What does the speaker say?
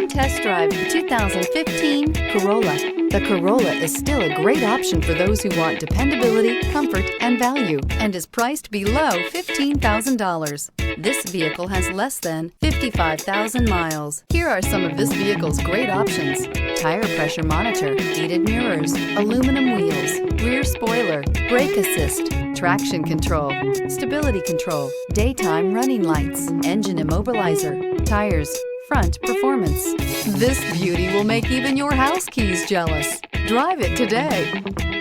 Come test drive the 2015 Corolla. The Corolla is still a great option for those who want dependability, comfort, and value, and is priced below $15,000. This vehicle has less than 55,000 miles. Here are some of this vehicle's great options: tire pressure monitor, heated mirrors, aluminum wheels, rear spoiler, brake assist, traction control, stability control, daytime running lights, engine immobilizer, tires, front performance. This beauty will make even your house keys jealous. Drive it today.